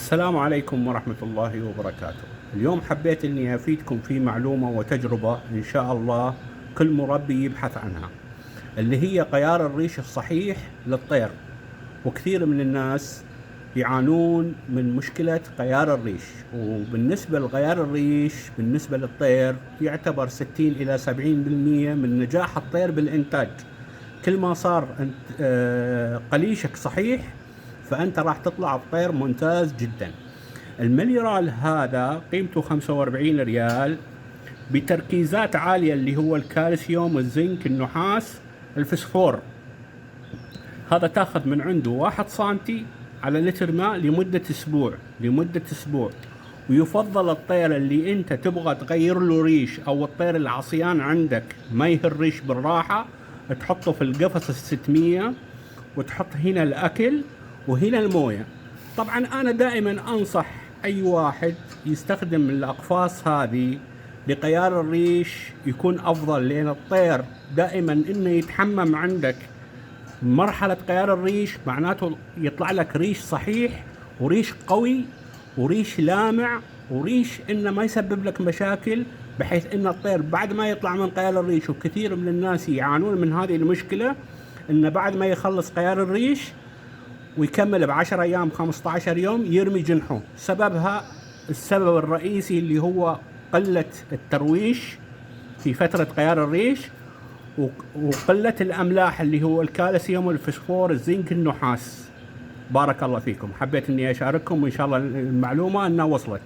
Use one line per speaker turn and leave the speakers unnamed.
السلام عليكم ورحمة الله وبركاته. اليوم حبيت اني افيدكم في معلومة وتجربة ان شاء الله كل مربي يبحث عنها، اللي هي غيار الريش الصحيح للطير. وكثير من الناس يعانون من مشكلة غيار الريش، وبالنسبة لغيار الريش بالنسبة للطير يعتبر 60 إلى 70% من نجاح الطير بالإنتاج. كل ما صار قليشك صحيح فأنت راح تطلع بطير ممتاز جدا. المليرال هذا قيمته 45 ريال بتركيزات عالية، اللي هو الكالسيوم، الزنك، النحاس، الفسفور. هذا تاخذ من عنده 1 سنتي على لتر ماء لمدة أسبوع. ويفضل الطير اللي انت تبغى تغير له ريش، او الطير العصيان عندك ما يهر ريش بالراحة، تحطه في القفص 600 وتحط هنا الأكل وهنا الموية. طبعا أنا دائما أنصح أي واحد يستخدم الأقفاص هذه لغيار الريش يكون أفضل، لأن الطير دائما إنه يتحمم عندك مرحلة غيار الريش معناته يطلع لك ريش صحيح وريش قوي وريش لامع وريش إنه ما يسبب لك مشاكل، بحيث إن الطير بعد ما يطلع من غيار الريش. وكثير من الناس يعانون من هذه المشكلة، إنه بعد ما يخلص غيار الريش ويكمل ب10 أيام 15 يوم يرمي جنحه. السبب الرئيسي اللي هو قلة الترويش في فترة غيار الريش، وقلة الأملاح اللي هو الكالسيوم والفسفور الزنك النحاس. بارك الله فيكم، حبيت اني اشارككم وان شاء الله المعلومة انها وصلت.